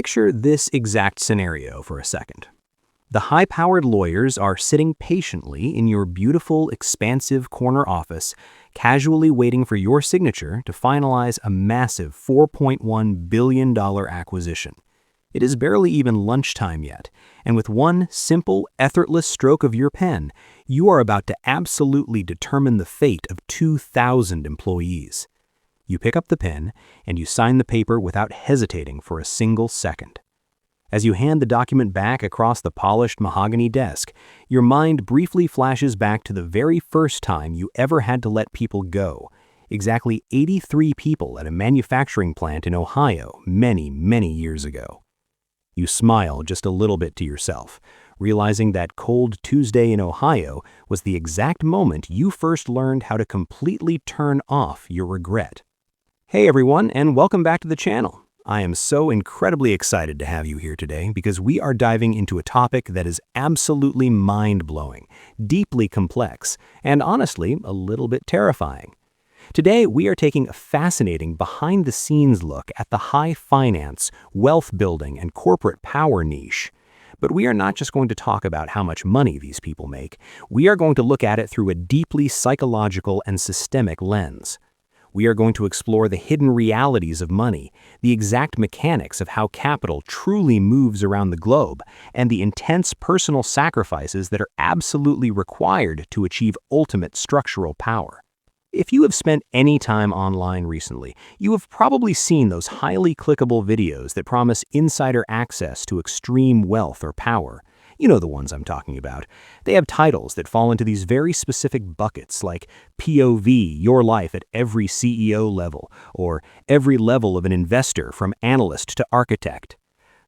Picture this exact scenario for a second. The high-powered lawyers are sitting patiently in your beautiful, expansive corner office, casually waiting for your signature to finalize a massive $4.1 billion acquisition. It is barely even lunchtime yet, and with one simple, effortless stroke of your pen, you are about to absolutely determine the fate of 2,000 employees. You pick up the pen, and you sign the paper without hesitating for a single second. As you hand the document back across the polished mahogany desk, your mind briefly flashes back to the very first time you ever had to let people go. Exactly 83 people at a manufacturing plant in Ohio many, many years ago. You smile just a little bit to yourself, realizing that cold Tuesday in Ohio was the exact moment you first learned how to completely turn off your regret. Hey everyone, and welcome back to the channel. I am so incredibly excited to have you here today because we are diving into a topic that is absolutely mind-blowing, deeply complex, and honestly, a little bit terrifying. Today, we are taking a fascinating behind-the-scenes look at the high finance, wealth building, and corporate power niche. But we are not just going to talk about how much money these people make. We are going to look at it through a deeply psychological and systemic lens. We are going to explore the hidden realities of money, the exact mechanics of how capital truly moves around the globe, and the intense personal sacrifices that are absolutely required to achieve ultimate structural power. If you have spent any time online recently, you have probably seen those highly clickable videos that promise insider access to extreme wealth or power. You know the ones I'm talking about. They have titles that fall into these very specific buckets like POV, your life at every CEO level, or every level of an investor from analyst to architect.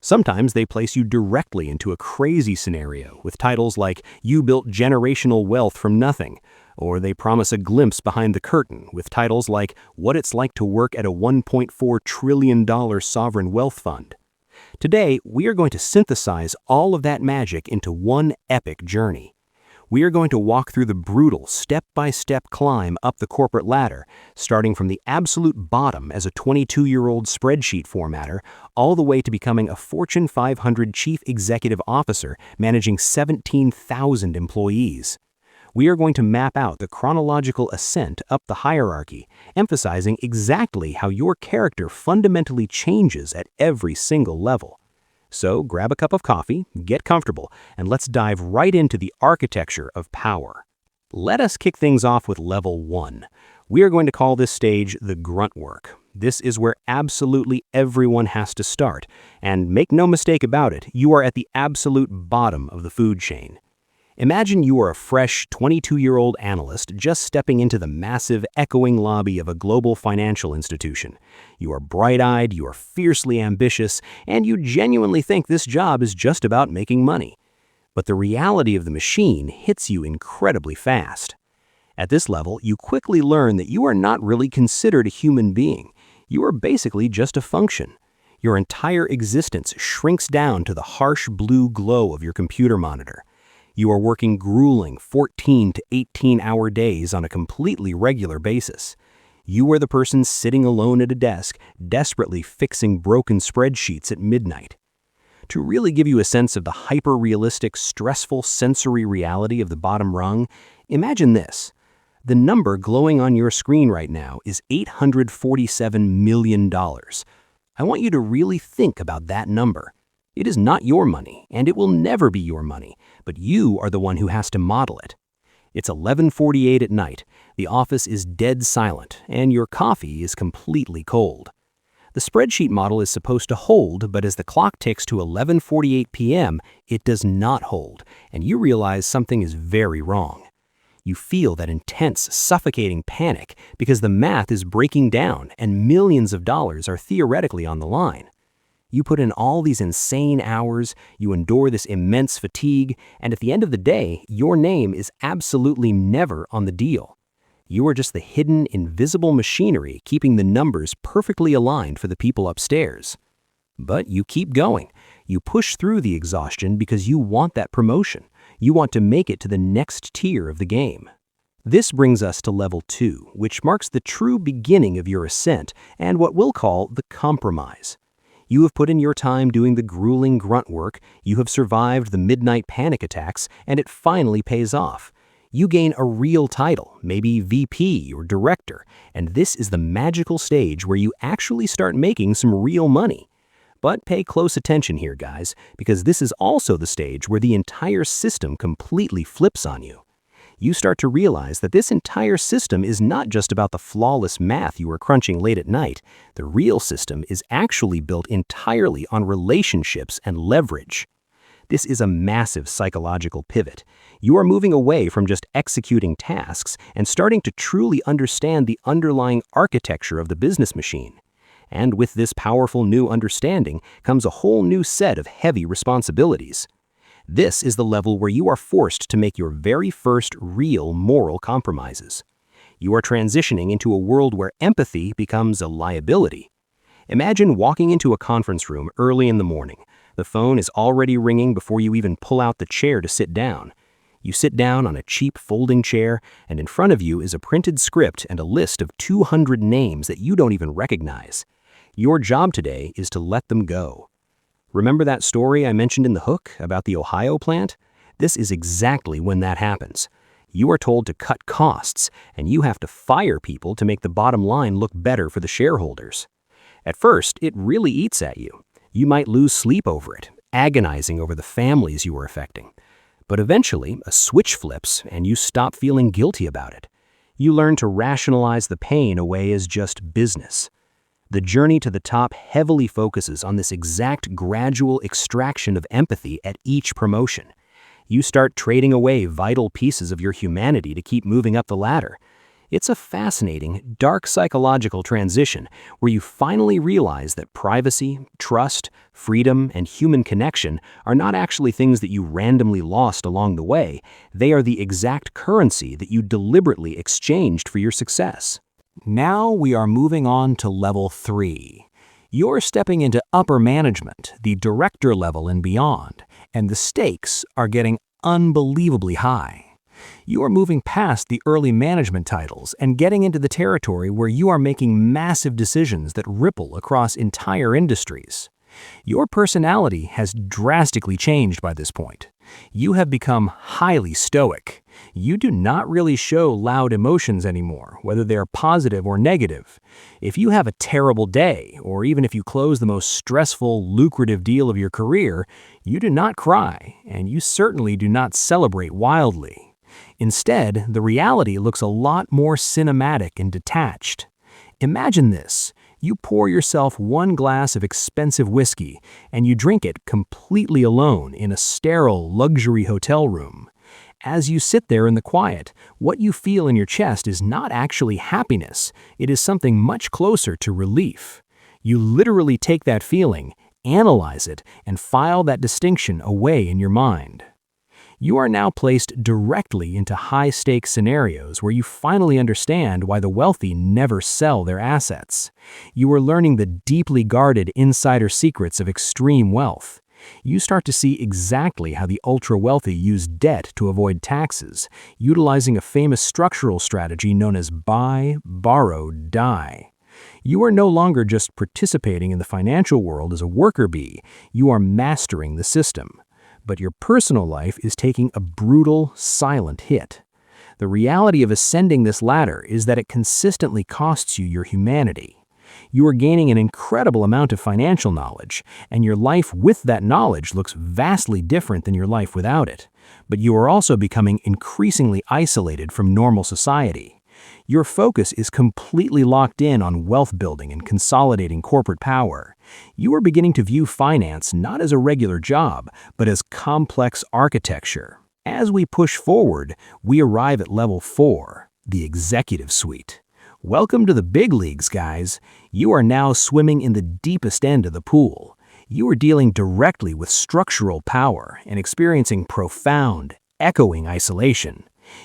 Sometimes they place you directly into a crazy scenario with titles like You Built Generational Wealth from Nothing, or they promise a glimpse behind the curtain with titles like What It's Like to Work at a $1.4 trillion sovereign wealth fund. Today, we are going to synthesize all of that magic into one epic journey. We are going to walk through the brutal step-by-step climb up the corporate ladder, starting from the absolute bottom as a 22-year-old spreadsheet formatter, all the way to becoming a Fortune 500 chief executive officer managing 17,000 employees. We are going to map out the chronological ascent up the hierarchy, emphasizing exactly how your character fundamentally changes at every single level. So grab a cup of coffee, get comfortable, and let's dive right into the architecture of power. Let us kick things off with level 1. We are going to call this stage the grunt work. This is where absolutely everyone has to start, and make no mistake about it, you are at the absolute bottom of the food chain. Imagine you are a fresh 22-year-old analyst just stepping into the massive, echoing lobby of a global financial institution. You are bright-eyed, you are fiercely ambitious, and you genuinely think this job is just about making money. But the reality of the machine hits you incredibly fast. At this level, you quickly learn that you are not really considered a human being. You are basically just a function. Your entire existence shrinks down to the harsh blue glow of your computer monitor. You are working grueling 14 to 18-hour days on a completely regular basis. You are the person sitting alone at a desk, desperately fixing broken spreadsheets at midnight. To really give you a sense of the hyper-realistic, stressful sensory reality of the bottom rung, imagine this. The number glowing on your screen right now is $847 million. I want you to really think about that number. It is not your money, and it will never be your money, but you are the one who has to model it. It's 11:48 at night, the office is dead silent, and your coffee is completely cold. The spreadsheet model is supposed to hold, but as the clock ticks to 11:48 p.m., it does not hold, and you realize something is very wrong. You feel that intense, suffocating panic because the math is breaking down and millions of dollars are theoretically on the line. You put in all these insane hours, you endure this immense fatigue, and at the end of the day, your name is absolutely never on the deal. You are just the hidden, invisible machinery keeping the numbers perfectly aligned for the people upstairs. But you keep going. You push through the exhaustion because you want that promotion. You want to make it to the next tier of the game. This brings us to level 2, which marks the true beginning of your ascent and what we'll call the compromise. You have put in your time doing the grueling grunt work, you have survived the midnight panic attacks, and it finally pays off. You gain a real title, maybe VP or director, and this is the magical stage where you actually start making some real money. But pay close attention here, guys, because this is also the stage where the entire system completely flips on you. You start to realize that this entire system is not just about the flawless math you are crunching late at night. The real system is actually built entirely on relationships and leverage. This is a massive psychological pivot. You are moving away from just executing tasks and starting to truly understand the underlying architecture of the business machine. And with this powerful new understanding comes a whole new set of heavy responsibilities. This is the level where you are forced to make your very first real moral compromises. You are transitioning into a world where empathy becomes a liability. Imagine walking into a conference room early in the morning. The phone is already ringing before you even pull out the chair to sit down. You sit down on a cheap folding chair, and in front of you is a printed script and a list of 200 names that you don't even recognize. Your job today is to let them go. Remember that story I mentioned in the hook about the Ohio plant? This is exactly when that happens. You are told to cut costs, and you have to fire people to make the bottom line look better for the shareholders. At first, it really eats at you. You might lose sleep over it, agonizing over the families you are affecting. But eventually, a switch flips, and you stop feeling guilty about it. You learn to rationalize the pain away as just business. The journey to the top heavily focuses on this exact gradual extraction of empathy at each promotion. You start trading away vital pieces of your humanity to keep moving up the ladder. It's a fascinating, dark psychological transition where you finally realize that privacy, trust, freedom, and human connection are not actually things that you randomly lost along the way. They are the exact currency that you deliberately exchanged for your success. Now we are moving on to level 3. You're stepping into upper management, the director level and beyond, and the stakes are getting unbelievably high. You are moving past the early management titles and getting into the territory where you are making massive decisions that ripple across entire industries. Your personality has drastically changed by this point. You have become highly stoic. You do not really show loud emotions anymore, whether they are positive or negative. If you have a terrible day, or even if you close the most stressful, lucrative deal of your career, you do not cry, and you certainly do not celebrate wildly. Instead, the reality looks a lot more cinematic and detached. Imagine this. You pour yourself one glass of expensive whiskey, and you drink it completely alone in a sterile luxury hotel room. As you sit there in the quiet, what you feel in your chest is not actually happiness. It is something much closer to relief. You literally take that feeling, analyze it, and file that distinction away in your mind. You are now placed directly into high-stakes scenarios where you finally understand why the wealthy never sell their assets. You are learning the deeply guarded insider secrets of extreme wealth. You start to see exactly how the ultra-wealthy use debt to avoid taxes, utilizing a famous structural strategy known as buy, borrow, die. You are no longer just participating in the financial world as a worker bee, you are mastering the system. But your personal life is taking a brutal, silent hit. The reality of ascending this ladder is that it consistently costs you your humanity. You are gaining an incredible amount of financial knowledge, and your life with that knowledge looks vastly different than your life without it. But you are also becoming increasingly isolated from normal society. Your focus is completely locked in on wealth building and consolidating corporate power. You are beginning to view finance not as a regular job, but as complex architecture. As we push forward, we arrive at level 4, the executive suite. Welcome to the big leagues, guys. You are now swimming in the deepest end of the pool. You are dealing directly with structural power and experiencing profound, echoing isolation.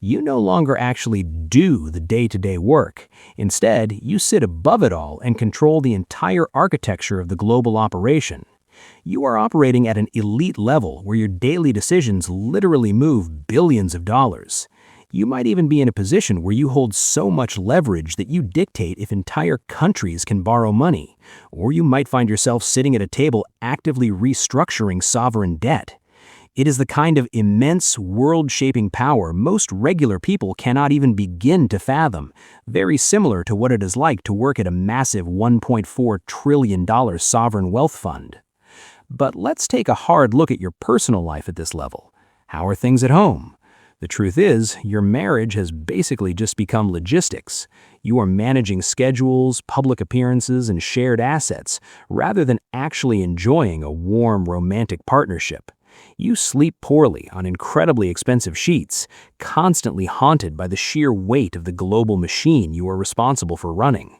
You no longer actually do the day-to-day work. Instead, you sit above it all and control the entire architecture of the global operation. You are operating at an elite level where your daily decisions literally move billions of dollars. You might even be in a position where you hold so much leverage that you dictate if entire countries can borrow money, or you might find yourself sitting at a table actively restructuring sovereign debt. It is the kind of immense, world-shaping power most regular people cannot even begin to fathom, very similar to what it is like to work at a massive $1.4 trillion sovereign wealth fund. But let's take a hard look at your personal life at this level. How are things at home? The truth is, your marriage has basically just become logistics. You are managing schedules, public appearances, and shared assets, rather than actually enjoying a warm, romantic partnership. You sleep poorly on incredibly expensive sheets, constantly haunted by the sheer weight of the global machine you are responsible for running.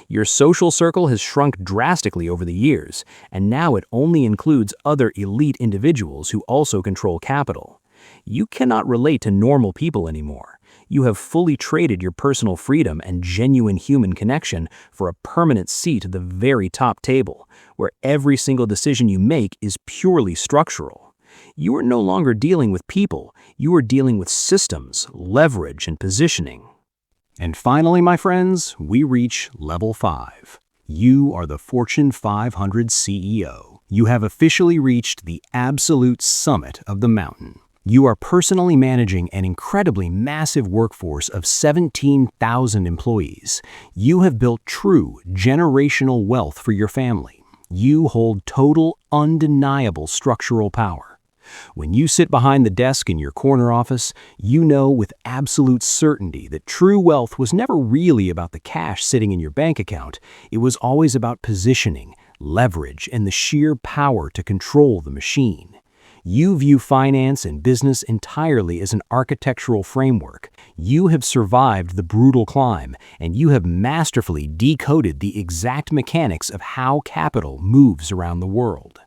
Your social circle has shrunk drastically over the years, and now it only includes other elite individuals who also control capital. You cannot relate to normal people anymore. You have fully traded your personal freedom and genuine human connection for a permanent seat at the very top table, where every single decision you make is purely structural. You are no longer dealing with people, you are dealing with systems, leverage, and positioning. And finally, my friends, we reach level 5. You are the Fortune 500 CEO. You have officially reached the absolute summit of the mountain. You are personally managing an incredibly massive workforce of 17,000 employees. You have built true generational wealth for your family. You hold total, undeniable structural power. When you sit behind the desk in your corner office, you know with absolute certainty that true wealth was never really about the cash sitting in your bank account. It was always about positioning, leverage, and the sheer power to control the machine. You view finance and business entirely as an architectural framework. You have survived the brutal climb, and you have masterfully decoded the exact mechanics of how capital moves around the world.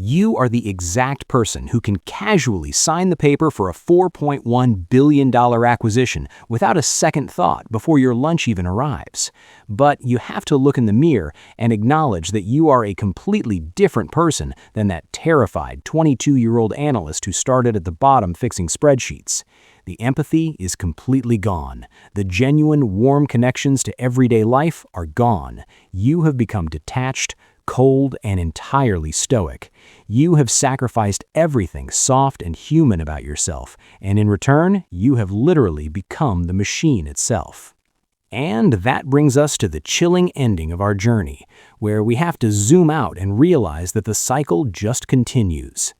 You are the exact person who can casually sign the paper for a $4.1 billion acquisition without a second thought before your lunch even arrives. But you have to look in the mirror and acknowledge that you are a completely different person than that terrified 22-year-old analyst who started at the bottom fixing spreadsheets. The empathy is completely gone. The genuine, warm connections to everyday life are gone. You have become detached, cold, and entirely stoic. You have sacrificed everything soft and human about yourself, and in return, you have literally become the machine itself. And that brings us to the chilling ending of our journey, where we have to zoom out and realize that the cycle just continues.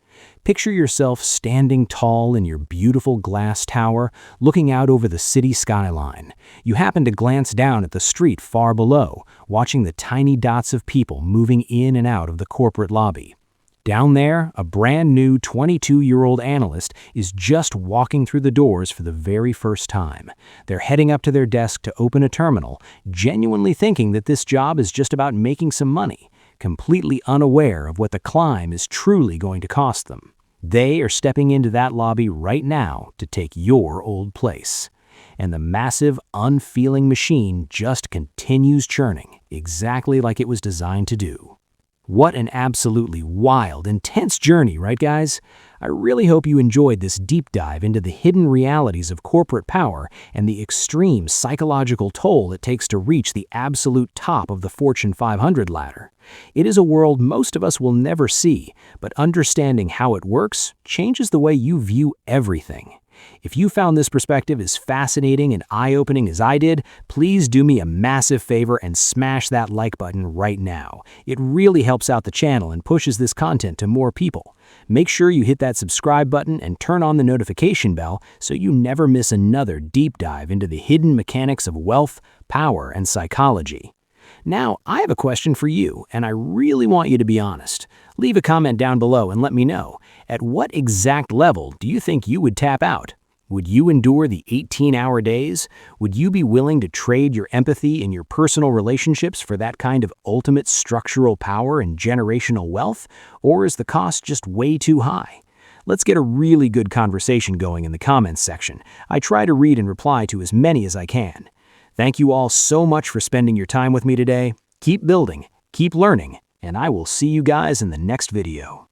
Picture yourself standing tall in your beautiful glass tower, looking out over the city skyline. You happen to glance down at the street far below, watching the tiny dots of people moving in and out of the corporate lobby. Down there, a brand new 22-year-old analyst is just walking through the doors for the very first time. They're heading up to their desk to open a terminal, genuinely thinking that this job is just about making some money, completely unaware of what the climb is truly going to cost them. They are stepping into that lobby right now to take your old place. And the massive, unfeeling machine just continues churning, exactly like it was designed to do. What an absolutely wild, intense journey, right guys? I really hope you enjoyed this deep dive into the hidden realities of corporate power and the extreme psychological toll it takes to reach the absolute top of the Fortune 500 ladder. It is a world most of us will never see, but understanding how it works changes the way you view everything. If you found this perspective as fascinating and eye-opening as I did, please do me a massive favor and smash that like button right now. It really helps out the channel and pushes this content to more people. Make sure you hit that subscribe button and turn on the notification bell so you never miss another deep dive into the hidden mechanics of wealth, power, and psychology. Now, I have a question for you, and I really want you to be honest. Leave a comment down below and let me know. At what exact level do you think you would tap out? Would you endure the 18-hour days? Would you be willing to trade your empathy in your personal relationships for that kind of ultimate structural power and generational wealth? Or is the cost just way too high? Let's get a really good conversation going in the comments section. I try to read and reply to as many as I can. Thank you all so much for spending your time with me today. Keep building, keep learning, and I will see you guys in the next video.